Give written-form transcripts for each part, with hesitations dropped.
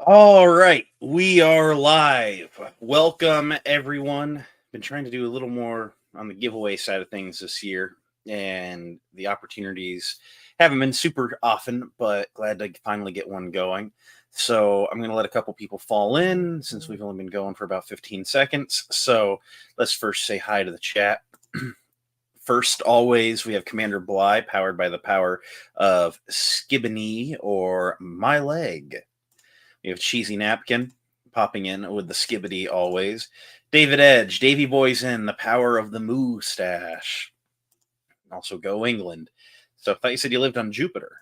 All right, we are live. Welcome, everyone. Been trying to do a little more on the giveaway side of things this year, and the opportunities haven't been super often, but glad to finally get one going. So I'm going to let a couple people fall in since we've only been going for about 15 seconds. So let's first say hi to the chat. First, always, we have Commander Bly, powered by the power of Skibbeney or My Leg. We have Cheesy Napkin popping in with the skibbity always. David Edge, Davy Boy's in, the power of the moustache. Also go England. So I thought you said you lived on Jupiter.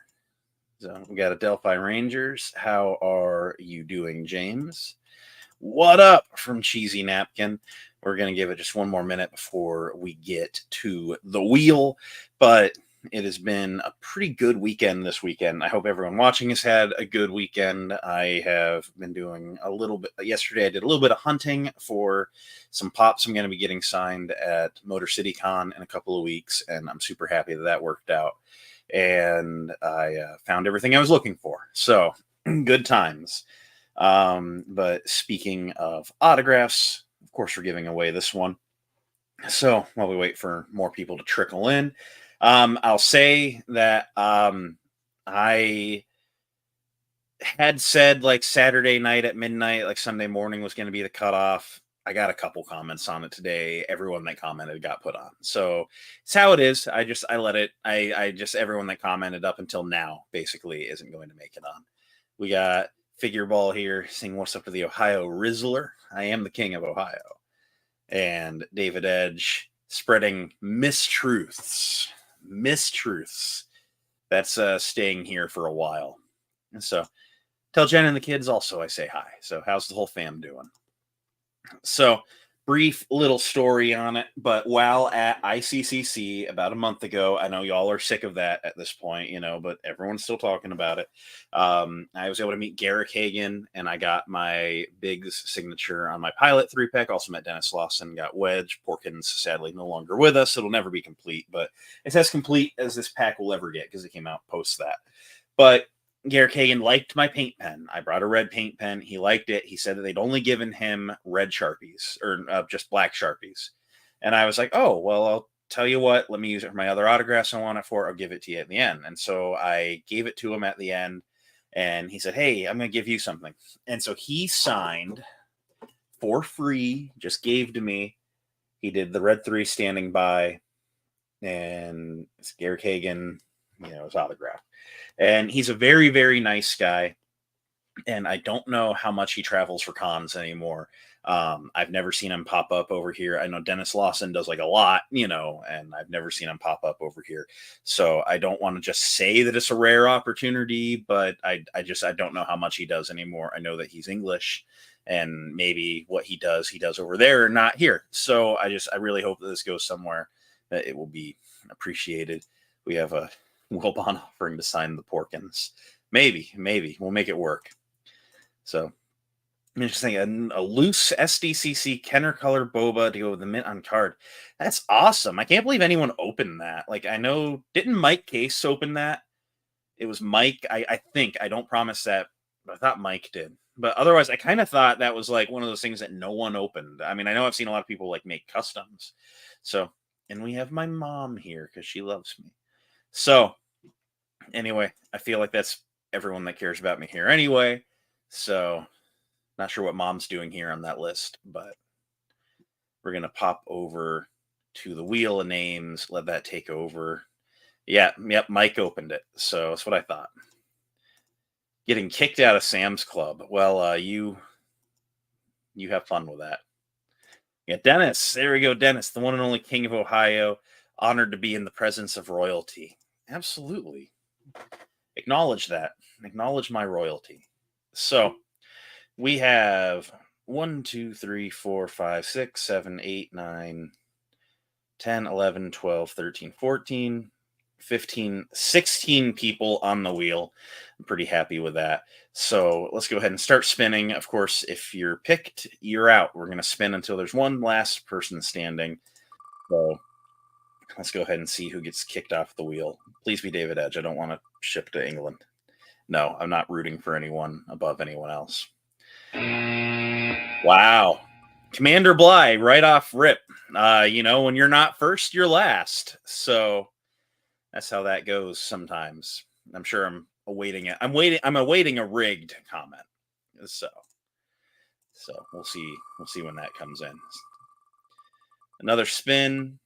So we got a Delphi Rangers. How are you doing, James? What up from Cheesy Napkin? We're going to give it just one more minute before we get to the wheel. But it has been a pretty good weekend this weekend. I hope everyone watching has had a good weekend. I have been doing a little bit. Yesterday, I did a little bit of hunting for some pops I'm going to be getting signed at Motor City Con in a couple of weeks, and I'm super happy that worked out. And I found everything I was looking for. So good times. But speaking of autographs, of course, we're giving away this one. So while we wait for more people to trickle in, I'll say that I had said like Saturday night at midnight, like Sunday morning was going to be the cutoff. I got a couple comments on it today. Everyone that commented got put on. So it's how it is. I let it. I just everyone that commented up until now basically isn't going to make it on. We got Figure Ball here saying what's up to the Ohio Rizzler. I am the king of Ohio. And David Edge spreading mistruths. Mistruths. That's staying here for a while. And so tell Jen and the kids also I say hi. So how's the whole fam doing? So brief little story on it, but while at ICCC about a month ago, I know y'all are sick of that at this point, but everyone's still talking about it. I was able to meet Garrick Hagon, and I got my Biggs signature on my Pilot 3-pack. Also met Dennis Lawson, got Wedge. Porkins sadly no longer with us. It'll never be complete, but it's as complete as this pack will ever get because it came out post that. But Garrick Hagon liked my paint pen. I brought a red paint pen. He liked it. He said that they'd only given him red Sharpies or just black Sharpies. And I was like, oh, well, I'll tell you what, let me use it for my other autographs I want it for. I'll give it to you at the end. And so I gave it to him at the end. And he said, hey, I'm going to give you something. And so he signed for free, just gave to me. He did the red 3 standing by. And it's Garrick Hagon, his autograph. And he's a very, very nice guy. And I don't know how much he travels for cons anymore. I've never seen him pop up over here. I know Dennis Lawson does like a lot, and I've never seen him pop up over here. So I don't want to just say that it's a rare opportunity, but I don't know how much he does anymore. I know that he's English, and maybe what he does over there, not here. So I really hope that this goes somewhere that it will be appreciated. We have a Wilbon offering to sign the Porkins. Maybe we'll make it work. So interesting. A loose SDCC Kenner color boba to go with the mint on card. That's awesome. I can't believe anyone opened that. Like, I know, didn't Mike Case open that? It was Mike. I think. I don't promise that, but I thought Mike did. But otherwise, I kind of thought that was like one of those things that no one opened. I mean, I know I've seen a lot of people like make customs. So, and we have my mom here because she loves me. So, anyway, I feel like that's everyone that cares about me here anyway. So, not sure what mom's doing here on that list, but we're going to pop over to the wheel of names, let that take over. Yep, Mike opened it. So, that's what I thought. Getting kicked out of Sam's Club. Well, you have fun with that. Yeah, Dennis. There we go, Dennis, the one and only king of Ohio, honored to be in the presence of royalty. Absolutely. Acknowledge that. Acknowledge my royalty. So we have 1, 2, 3, 4, 5, 6, 7, 8, 9, 10, 11, 12, 13, 14, 15, 16 people on the wheel. I'm pretty happy with that. So let's go ahead and start spinning. Of course, if you're picked, you're out. We're going to spin until there's one last person standing. So let's go ahead and see who gets kicked off the wheel. Please be David Edge. I don't want to ship to England. No, I'm not rooting for anyone above anyone else. Wow. Commander Bly, right off rip. When you're not first, you're last. So that's how that goes sometimes. I'm sure I'm awaiting it. I'm awaiting a rigged comment. So we'll see. We'll see when that comes in. Another spin.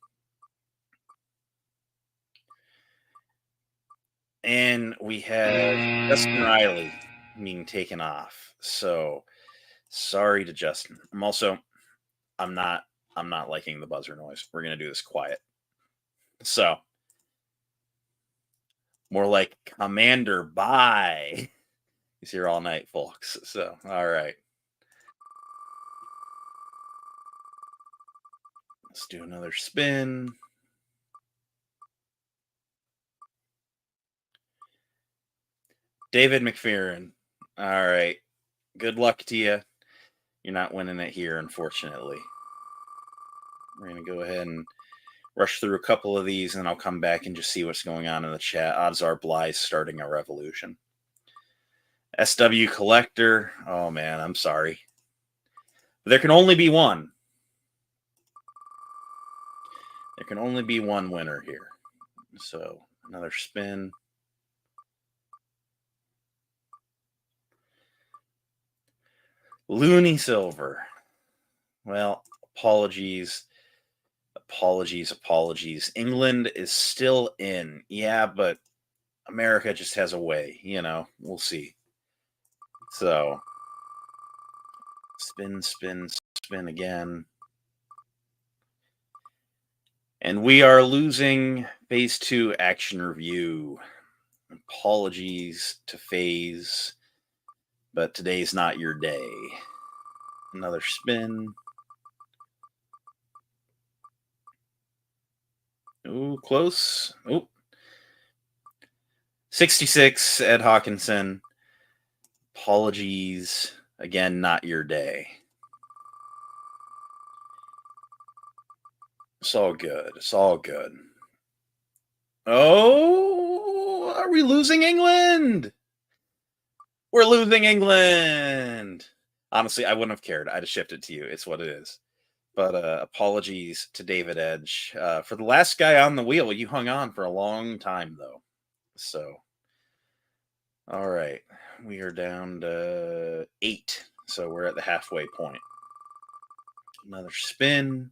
And we have Justin Riley being taken off. So sorry to Justin. I'm not liking the buzzer noise. We're gonna do this quiet. So more like Commander Bye. He's here all night, folks. So all right. Let's do another spin. David McPherson. All right. Good luck to you. You're not winning it here, unfortunately. We're going to go ahead and rush through a couple of these, and I'll come back and just see what's going on in the chat. Odds are Bly's starting a revolution. SW Collector. Oh, man, I'm sorry. There can only be one. There can only be one winner here. So another spin. Looney Silver. Well, apologies. England is still in. Yeah, but America just has a way, we'll see. So spin, spin, spin again. And we are losing phase 2 action review. Apologies to phase, but today's not your day. Another spin. Ooh, close. Ooh. 66, Ed Hawkinson. Apologies. Again, not your day. It's all good. It's all good. Oh, are we losing England? We're losing England. Honestly, I wouldn't have cared. I'd have shipped it to you. It's what it is. But apologies to David Edge. For the last guy on the wheel, you hung on for a long time, though. So, all right. We are down to 8. So we're at the halfway point. Another spin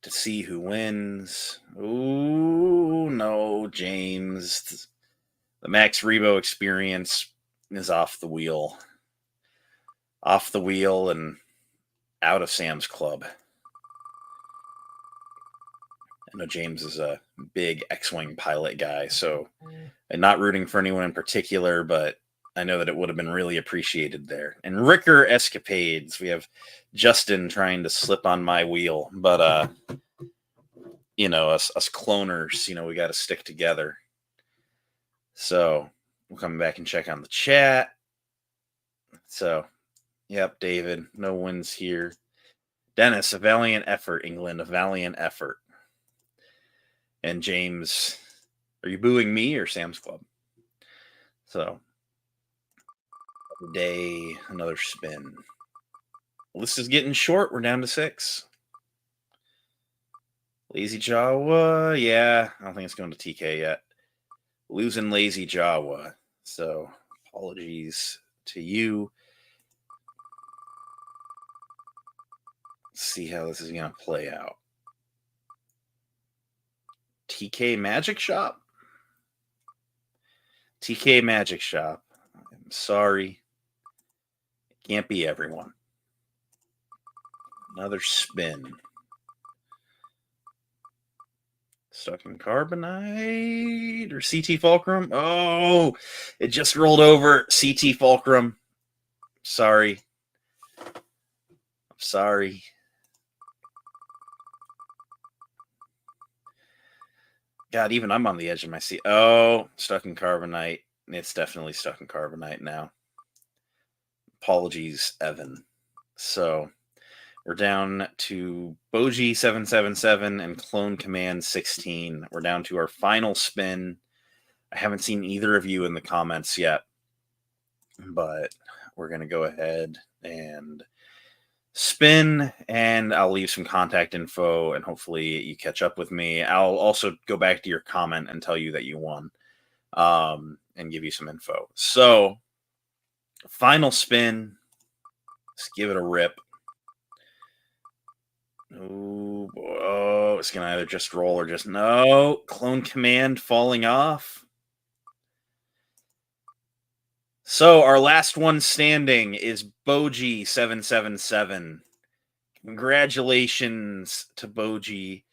to see who wins. Ooh, no, James. The Max Rebo experience is off the wheel. Off the wheel and out of Sam's Club. I know James is a big X-Wing pilot guy, so I'm not rooting for anyone in particular, but I know that it would have been really appreciated there. And Ricker Escapades. We have Justin trying to slip on my wheel, but us cloners, we got to stick together. So we'll come back and check on the chat. So, yep, David, no wins here. Dennis, a valiant effort, England, a valiant effort. And James, are you booing me or Sam's Club? So, another day, another spin. Well, this is getting short. We're down to 6. Lazy Jawa, yeah, I don't think it's going to TK yet. Losing Lazy Jawa. So, apologies to you. Let's see how this is going to play out. TK Magic Shop? TK Magic Shop. I'm sorry. It can't be everyone. Another spin. Stuck in Carbonite or CT Fulcrum? Oh, it just rolled over. CT Fulcrum. Sorry. I'm sorry. God, even I'm on the edge of my seat. Oh, stuck in Carbonite. It's definitely stuck in Carbonite now. Apologies, Evan. So we're down to Boji 777 and Clone Command 16. We're down to our final spin. I haven't seen either of you in the comments yet. but we're going to go ahead and spin, and I'll leave some contact info, and hopefully you catch up with me. I'll also go back to your comment and tell you that you won, and give you some info. So, final spin. Let's give it a rip. Oh, oh, it's going to either just roll or just no. Clone Command falling off. So, our last one standing is Boji777. Congratulations to Boji.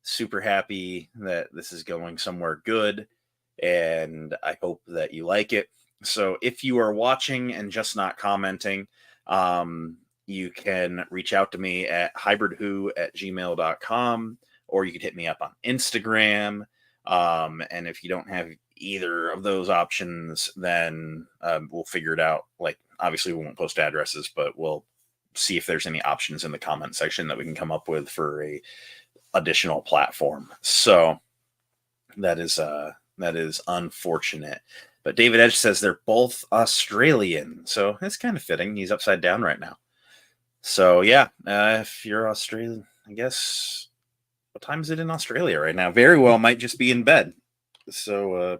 Super happy that this is going somewhere good, and I hope that you like it. So if you are watching and just not commenting, you can reach out to me at hybridwho@gmail.com, or you can hit me up on Instagram. And if you don't have either of those options, then we'll figure it out. Like, obviously, we won't post addresses, but we'll see if there's any options in the comment section that we can come up with for a additional platform. So that is unfortunate. But David Edge says they're both Australian, so it's kind of fitting. He's upside down right now. So yeah, if you're Australian, I guess, what time is it in Australia right now? Very well might just be in bed. So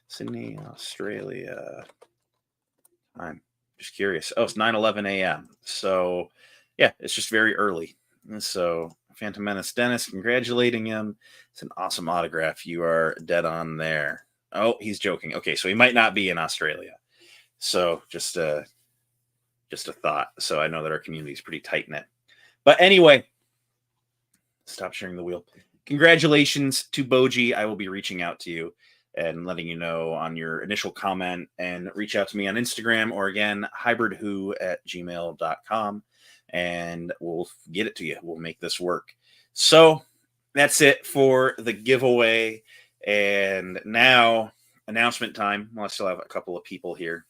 Sydney, Australia. I'm just curious. Oh, it's 9:11 a.m. So yeah, it's just very early. So Phantom Menace Dennis, congratulating him. It's an awesome autograph. You are dead on there. Oh, he's joking. Okay, so he might not be in Australia. So just a thought. So I know that our community is pretty tight knit. But anyway, stop sharing the wheel. Congratulations to Boji. I will be reaching out to you and letting you know on your initial comment, and reach out to me on Instagram, or again, hybridwho@gmail.com, and we'll get it to you. We'll make this work. So that's it for the giveaway. And now, announcement time. Well, I still have a couple of people here,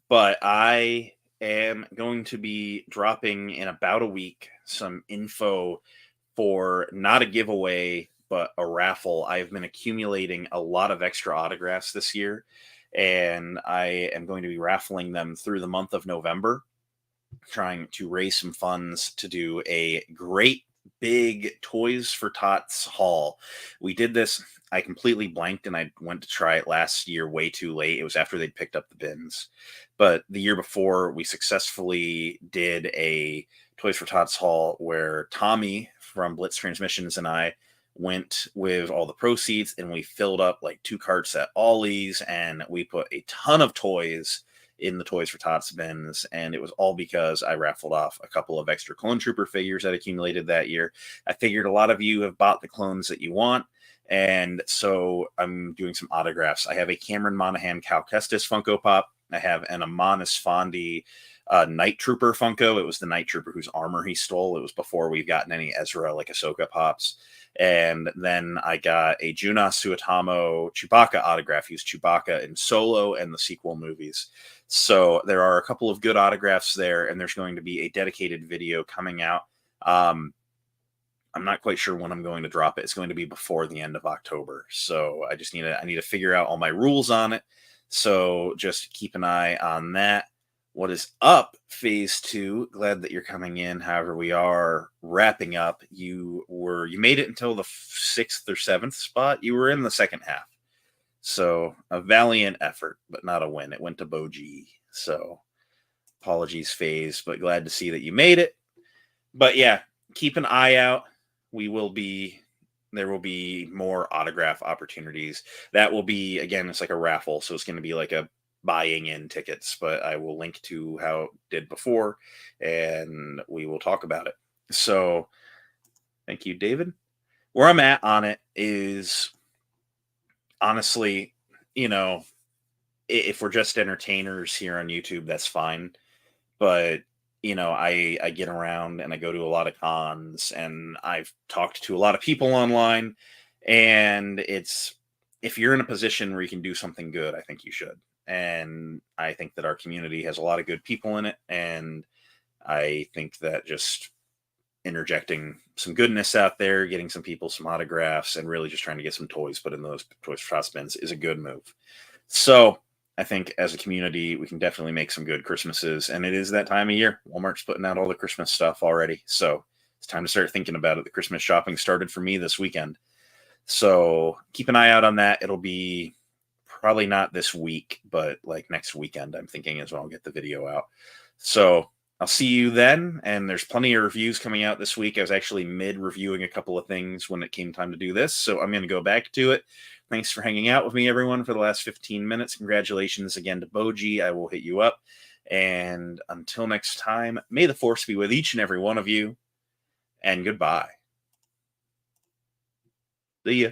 but I am going to be dropping in about a week some info for not a giveaway, but a raffle. I've been accumulating a lot of extra autographs this year, and I am going to be raffling them through the month of November, trying to raise some funds to do a great big Toys for Tots haul. We did this. I completely blanked, and I went to try it last year way too late. It was after they'd picked up the bins. But the year before, we successfully did a Toys for Tots haul where Tommy from Blitz Transmissions and I went with all the proceeds, and we filled up like 2 carts at Ollie's, and we put a ton of toys in the Toys for Tots bins, and it was all because I raffled off a couple of extra Clone Trooper figures that accumulated that year. I figured a lot of you have bought the clones that you want, and so I'm doing some autographs. I have a Cameron Monaghan Cal Kestis Funko Pop. I have an Amonis Fondi Night Trooper Funko. It was the Night Trooper whose armor he stole. It was before we've gotten any Ezra like Ahsoka pops. And then I got a Juna Suetamo Chewbacca autograph. He's Chewbacca in Solo and the sequel movies. So there are a couple of good autographs there, and there's going to be a dedicated video coming out. I'm not quite sure when I'm going to drop it. It's going to be before the end of October. So I just need to figure out all my rules on it. So just keep an eye on that. What is up, Phase 2? Glad that you're coming in. However, we are wrapping up. You made it until the 6th or 7th spot. You were in the second half. So a valiant effort, but not a win. It went to Boji. So apologies, Phase, but glad to see that you made it. But yeah, keep an eye out. There will be more autograph opportunities. That will be, again, it's like a raffle. So it's going to be like a buying in tickets, but I will link to how it did before, and we will talk about it. So thank you, David. Where I'm at on it is, honestly, if we're just entertainers here on YouTube, that's fine. But I get around and I go to a lot of cons, and I've talked to a lot of people online, and if you're in a position where you can do something good, I think you should. And I think that our community has a lot of good people in it, and I think that just interjecting some goodness out there, getting some people some autographs, and really just trying to get some toys put in those Toys for Tots bins is a good move. So I think as a community, we can definitely make some good Christmases. And it is that time of year. Walmart's putting out all the Christmas stuff already. So it's time to start thinking about it. The Christmas shopping started for me this weekend. So keep an eye out on that. It'll be probably not this week, but like next weekend, I'm thinking is when I'll get the video out. So I'll see you then. And there's plenty of reviews coming out this week. I was actually mid-reviewing a couple of things when it came time to do this. So I'm going to go back to it. Thanks for hanging out with me, everyone, for the last 15 minutes. Congratulations again to Boji. I will hit you up. And until next time, may the force be with each and every one of you. And goodbye. See ya.